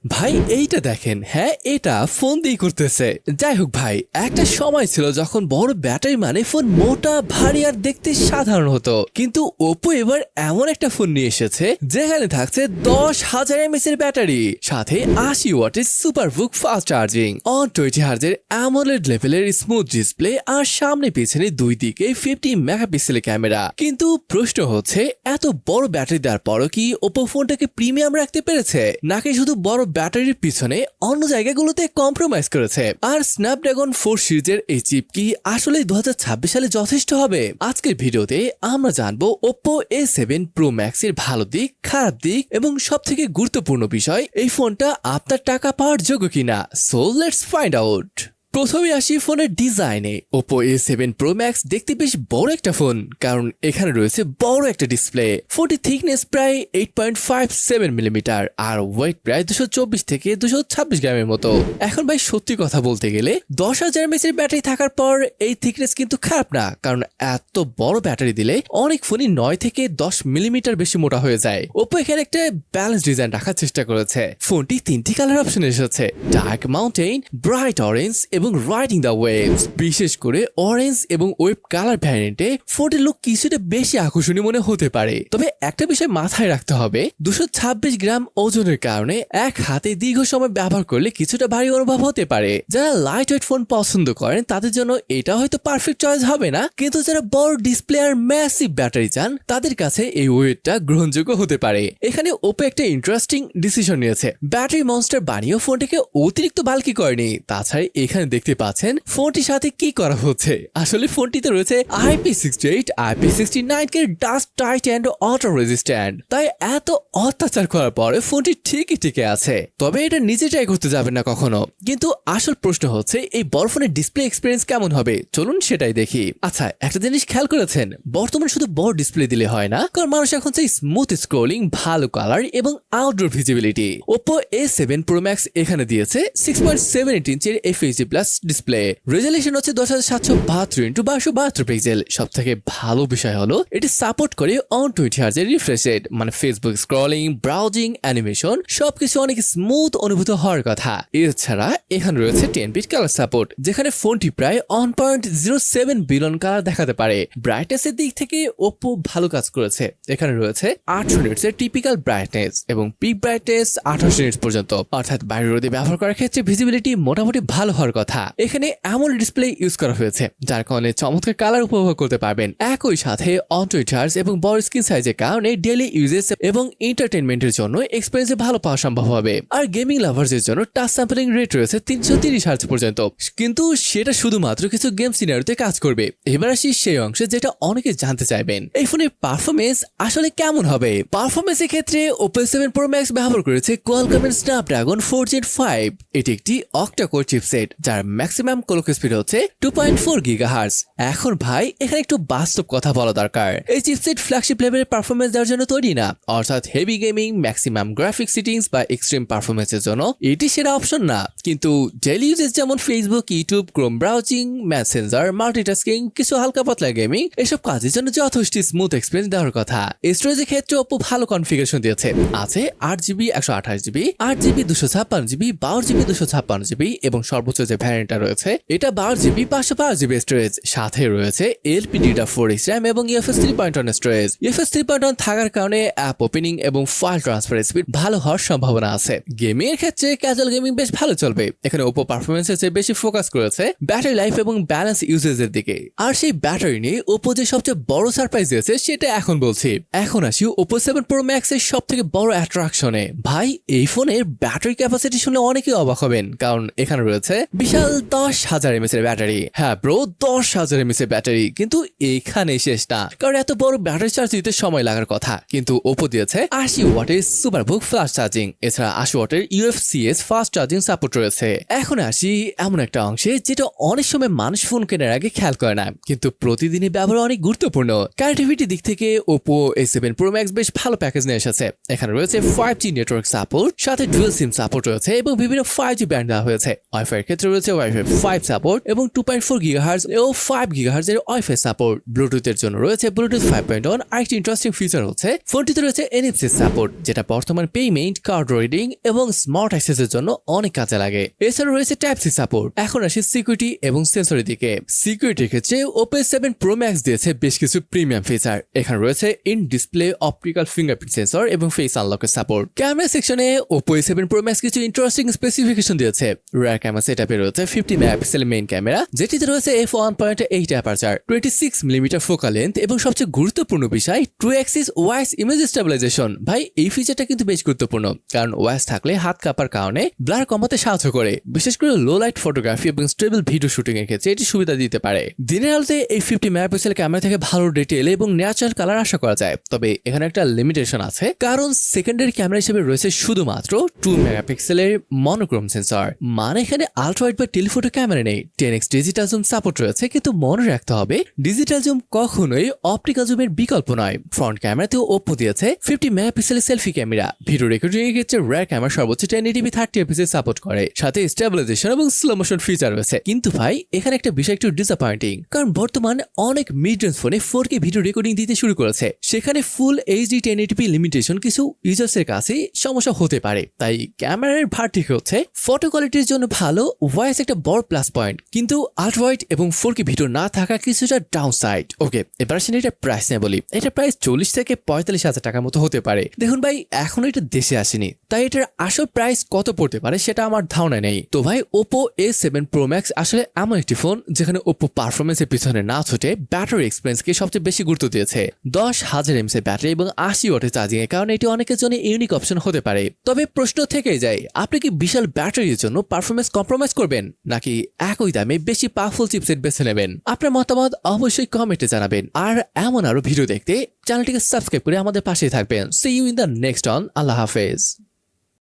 ভাই এইটা দেখেন, হ্যাঁ এটা ফোন দিয়ে করতেছে। যাই হোক ভাই, একটা সময় ছিল যখন বড় ব্যাটারি মানে ফোন মোটা ভারী আর দেখতে সাধারণ হতো, কিন্তু ওপো এবার এমন একটা ফোন নিয়ে এসেছে যেখানে থাকছে 10,000 mAh এর ব্যাটারি, সাথে 80 ওয়াটের সুপারবুক ফাস্ট চার্জিং, 120 হার্জের অ্যামোলেড লেভেলের স্মুথ ডিসপ্লে আর সামনে পিছনে দুই দিকে 50 মেগাপিক্সেলের ক্যামেরা। কিন্তু প্রশ্ন হচ্ছে, এত বড় ব্যাটারি দেওয়ার পরও কি ওপো ফোনটাকে প্রিমিয়াম রাখতে পেরেছে, নাকি শুধু বড় ব্যাটারির পিছনে অন্য জায়গাগুলোতে কম্প্রোমাইজ করেছে? আর স্ন্যাপড্রাগন 4 সিরিজের এই চিপ কি আসলে 2026 সালে যথেষ্ট হবে? আজকের ভিডিওতে আমরা জানবো OPPO A7 Pro Max এর ভালো দিক, খারাপ দিক এবং সবথেকে গুরুত্বপূর্ণ বিষয়, এই ফোনটা আপনার টাকা পাওয়ার যোগ্য কিনা। So let's find out. প্রথমে আসি ফোনের ডিজাইনে। OPPO A7 Pro Max দেখতে বেশ বড় একটা ফোন, কারণ এখানে রয়েছে বড় একটা ডিসপ্লে। ফোনটির থিকনেস প্রায় 8.57 মিলিমিটার আর ওয়েট প্রায় 224 থেকে 226 গ্রামের মতো। এখন ভাই সত্যি কথা বলতে গেলে 10,000 mAh এর ব্যাটারি থাকার পর এই থিকনেস কিন্তু খারাপ না, কারণ এত বড় ব্যাটারি দিলে অনেক ফোনই 9 থেকে 10 মিলিমিটার বেশি মোটা হয়ে যায়। OPPO এখানে একটা ব্যালেন্স ডিজাইন রাখার চেষ্টা করেছে। ফোনটি 3টি কালার অপশন এসেছে: ডার্ক মাউন্টেন, ব্রাইট অরেঞ্জ এবং রাইডিং দ্য ওয়েভস। বিশেষ করে অরেঞ্জ এবং ওয়েভ কালার ভ্যারিয়েন্টে ফোনটির লুক কিছুটা বেশি আকর্ষণীয় মনে হতে পারে। তবে একটা বিষয় মাথায় রাখতে হবে, 226 গ্রাম ওজনের কারণে এক হাতে দীর্ঘ সময় ব্যবহার করলে কিছুটা ভারী অনুভব হতে পারে। যারা লাইট ওয়েট ফোন পছন্দ করেন তাদের জন্য এটা হয়তো পারফেক্ট চয়েস হবে না, কিন্তু যারা বড় ডিসপ্লে আর ম্যাসিভ ব্যাটারি চান তাদের কাছে এই ওয়েটটা গ্রহণযোগ্য হতে পারে। এখানে ওপো একটা ইন্টারেস্টিং ডিসিশন নিয়েছে। ব্যাটারি মনস্টার বানিয়েও ফোনটিকে অতিরিক্ত বাল্কি করেনি। তাছাড়া এখানে দেখতে পাচ্ছেন ফোনটির সাথে কি করা হচ্ছে। আসলে ফোনটিতে রয়েছে IP68, IP69 K dust tight and water resistant. তাই এত অত্যাচার করার পরে ফোনটি ঠিকই টিকে আছে। তবে এটা নিজে ট্রাই করতে যাবেন না কখনো। কিন্তু আসল প্রশ্ন হচ্ছে, এই বড় ফোনের ডিসপ্লে এক্সপিরিয়েন্স কেমন হবে? চলুন সেটাই দেখি। আচ্ছা, একটা জিনিস খেয়াল করেছেন, বর্তমানে শুধু বড় ডিসপ্লে দিলে হয় না, কারণ মানুষ এখন চাই স্মুথ স্ক্রোলিং, ভালো কালার এবং outdoor visibility. OPPO A7 Pro Max এখানে দিয়েছে 6.78 ইঞ্চির FHD+ ডিসপ্লে। রেজোলিউশন হচ্ছে 1072x1272 পিক্সেল। সব থেকে ভালো বিষয় হলো এটি সাপোর্ট করে 120 হার্জের রিফ্রেশ রেট, মানে ফেসবুক স্ক্রলিং, ব্রাউজিং, অ্যানিমেশন সবকিছু অনেক স্মুথ অনুভূত হওয়ার কথা। এছাড়া এখানে রয়েছে 10 বিট কালার সাপোর্ট, যেখানে ফোনটি প্রায় 1.07 বিলিয়ন কালার দেখাতে পারে। ব্রাইটনেসের দিক থেকে ওপো ভালো কাজ করেছে। এখানে রয়েছে 800 নিটস এর টিপিক্যাল ব্রাইটনেস এবং পিক ব্রাইটনেস 28 নিটস পর্যন্ত, অর্থাৎ বাইরের রোদে ব্যবহার করার ক্ষেত্রে ভিজিবিলিটি মোটামুটি ভালো হওয়ার কথা। এখানে এমন ডিসপ্লে ইউজ করা হয়েছে যার কারণে চমৎকার কালার উপভোগ করতে পারবেন। একই সাথে 120 হার্জ এবং বড় স্ক্রিন সাইজের কারণে ডেইলি ইউজেস এবং এন্টারটেইনমেন্টের জন্য এক্সপেরিয়েন্স ভালো পাওয়া সম্ভব হবে। আর গেমিং লাভারদের জন্য টাচ স্যাম্পলিং রেট রয়েছে 330 হার্জ পর্যন্ত, কিন্তু সেটা শুধুমাত্র কিছু গেম সিনারিওতে কাজ করবে। এবার আসি সেই অংশে যেটা অনেকে জানতে চাইবেন, এই ফোনের পারফরমেন্স আসলে কেমন হবে। পারফরমেন্সের ক্ষেত্রে OPPO A7 Pro Max ব্যবহার করেছে কোয়ালকমের স্ন্যাপড্রাগন 4 Gen 5। এটি একটি অক্টা-কোর চিপসেট যার ম্যাক্সিমাম ক্লক স্পিড হচ্ছে 2.4 গিগাহার্টজ। এখন ভাই এখানে একটু বাস্তব কথা বলা দরকার। এই চিপসেট ফ্ল্যাগশিপ লেভেলের পারফরমেন্স দেওয়ার জন্য তৈরি না, অর্থাৎ heavy gaming, maximum graphic settings বা এক্সট্রিম পারফরমেন্সের জন্য এটি সেরা অপশন না। কিন্তু ডেইলি ইউজেস যেমন Facebook, YouTube, Chrome browsing, Messenger, multitasking, কিছু হালকা পাতলা গেমিং, এসব কাজের জন্য যথেষ্ট স্মুথ এক্সপিরিয়েন্স দেওয়ার কথা। স্টোরেজের ক্ষেত্রে OPPO ভালো কনফিগারেশন দিয়েছে। আছে 8GB 128GB, 8GB 256GB, 12GB 256GB এবং সর্বোচ্চ যে ভ্যারিয়েন্টটা রয়েছে এটা 12GB 512GB স্টোরেজ। সাথে রয়েছে LPDDR4X RAM এবং UFS 3.1 স্টোরেজ। UFS 3.1 থাকার কারণে অ্যাপ ওপেনিং এবং ফাইল ট্রান্সফার স্পিড ভালো হওয়ার সম্ভাবনা আছে। গেমিং এর ক্ষেত্রে ক্যাজুয়াল গেমিং বেশ ভালো চলবে। এখানে OPPO পারফরমেন্সের চেয়ে বেশি ফোকাস করেছে ব্যাটারি লাইফ এবং ব্যালেন্স ইউজেজের দিকে। আর সেই ব্যাটারি নিয়ে OPPO যে সবচেয়ে বড় সারপ্রাইজ দিয়েছে সেটা এখন বলছি। এখন আসি OPPO A7 Pro Max এর সবথেকে বড় অ্যাট্রাকশনে। ভাই এই ফোনের ব্যাটারি ক্যাপাসিটি শুনে অনেকেই অবাক হবেন, কারণ এখানে রয়েছে বিশাল 10,000 mAh এর ব্যাটারি। হ্যাঁ ব্রো, 10,000 mAh এর ব্যাটারি, কিন্তু এখানে শেষ না, কারণ এত বড় ব্যাটারি চার্জ দিতে সময় লাগার কথা, কিন্তু OPPO দিয়েছে 80 ওয়াটের সুপারবুক ফাস্ট চার্জিং। এছাড়া 80 ওয়াটের UFCS ফাস্ট চার্জিং সাপোর্ট রয়েছে। এখন আসি এমন একটা অংশে যেটা অনেক সময় মানুষ ফোন কেনার আগে খেয়াল করে না, কিন্তু প্রতিদিনের ব্যবহার অনেক গুরুত্বপূর্ণ। কানেক্টিভিটি দিক থেকে OPPO A7 Pro Max বেশ ভালো প্যাকেজ নিয়ে এসেছে। এখানে রয়েছে 5G নেটওয়ার্ক সাপোর্ট, সাথে ডুয়াল সিম সাপোর্ট রয়েছে এবং বিভিন্ন 5G ব্যান্ড দেওয়া হয়েছে। ওয়াইফাই এর ক্ষেত্রে রয়েছে রয়েছে ওয়াইফাই 5 সাপোর্ট এবং 2.4 গিগাহার্জ ও 5 গিগাহার্জ এর ওয়াইফাই সাপোর্ট। ব্লুটুথের জন্য রয়েছে ব্লুটুথ 5.1। আরেকটি ইন্টারেস্টিং ফিচার হচ্ছে ফোনটিতে রয়েছে NFC সাপোর্ট, যেটা বর্তমান পেমেন্ট, কার্ড রিডিং এবং স্মার্ট অ্যাক্সেসের জন্য অনেক কাজে লাগে। এছাড়া রয়েছে টাইপ সি সাপোর্ট। এখন আসি সিকিউরিটি এবং সেন্সরের দিকে। সিকিউরিটির ক্ষেত্রে OPPO A7 Pro Max দিয়েছে বেশ কিছু প্রিমিয়াম ফিচার। এখানে রয়েছে in display optical fingerprint sensor এবং ফেস আনলকের সাপোর্ট। ক্যামেরা সেকশনে OPPO A7 Pro Max কিছু ইন্টারেস্টিং স্পেসিফিকেশন দিয়েছে। রিয়ার ক্যামেরা সেটআপে রয়েছে 50 মেগাপিক্সেল মেইন ক্যামেরা, যেটিতে রয়েছে f1.8 aperture, 26 millimetre focal length এবং সবচেয়ে গুরুত্বপূর্ণ বিষয় true Axis wise image stabilisation. ভাই এই ফিচারটা কিন্তু বেশ গুরুত্বপূর্ণ, কারণ ওয়াইস থাকলে হাত কাঁপার কারণে ব্লার কমাতে সাহায্য করে। বিশেষ করে লো লাইট ফটোগ্রাফি এবং স্টেবল ভিডিও শুটিং এর ক্ষেত্রে এটি সুবিধা দিতে পারে। দিনের আলোতে এই 50 মেগাপিক্সেল ক্যামেরা থেকে ভালো ডিটেইল এবং ন্যাচারাল কালার আশা করা যায়। তবে এখানে একটা লিমিটেশন আছে, কারণ সেকেন্ডারি ক্যামেরা হিসেবে রয়েছে শুধুমাত্র 2 মেগাপিক্সেলের মনোক্রোম সেন্সর। মানে এখানে আলট্রা ওয়াইড বা টেলিফোটো ক্যামেরা নেই। 10x ডিজিটাল জুম সাপোর্ট রয়েছে, কিন্তু মনে রাখতে হবে ডিজিটাল জুম কখনোই অপটিক্যাল জুমের বিকল্প নয়। ফ্রন্ট ক্যামেরাতেও OPPO দিয়েছে 50 মেগাপিক্সেলের সেলফি ক্যামেরা। ভিডিও রেকর্ডিং এর ক্ষেত্রে রিয়ার ক্যামেরা সর্বোচ্চ 1080p 30fps সাপোর্ট করে, সাথে স্টেবিলাইজেশন এবং স্লো মোশন ফিচার রয়েছে। কিন্তু ভাই এখানে একটা বিষয় একটু ডিসঅ্যাপয়েন্টিং, কারণ বর্তমানে অনেক মিড রেঞ্জ ফোনে 4K ভিডিও রেকর্ডিং দিতে শুরু করেছে। সেখানে ফুল HD 1080p লিমিটেশন কিছু ইউজার্সের কাছে সমস্যা হতে পারে। তাই ক্যামেরার ভার ঠিক হচ্ছে ফটো কোয়ালিটির জন্য ভালো, ভয়েস একটা বড় প্লাস পয়েন্ট, কিন্তু আলট্রা ওয়াইড এবং 4K ভিডিও না থাকা কিছুটা ডাউন সাইড। ওকে, এবার আসেন এটা প্রাইস নিয়ে বলি। এটা প্রাইস 40 থেকে 45 হাজার টাকার মতো হতে পারে। দেখুন ভাই এখনো এটা দেশে আসেনি, তাই এটার আসল প্রাইস কত পড়তে পারে সেটা আমার ধারণা নেই। তো ভাই OPPO A7 Pro Max আসলে এমন একটি ফোন যেখানে OPPO পারফরমেন্সের পিছনে না ছুটে ব্যাটারি এক্সপেরিয়েন্সকে সবচেয়ে বেশি গুরুত্ব দিয়েছে। 10,000 mAh ব্যাটারি এবং 80 ওয়াটের চার্জিং এর কারণে এটি অনেকের জন্য ইউনিক অপশন হতে পারে। তবে প্রশ্ন থেকেই যায়, আপনি কি বিশাল ব্যাটারির জন্য পারফরমেন্স কম্প্রোমাইজ করবেন, নাকি একই দামে বেশি পাওয়ারফুল চিপসেট বেছে নেবেন? আপনার মতামত অবশ্যই কমেন্টে জানাবেন। আর এমন আরো ভিডিও দেখতে চ্যানেলটিকে সাবস্ক্রাইব করে আমাদের পাশেই থাকবেন। See you in the next one. আল্লাহ হাফেজ।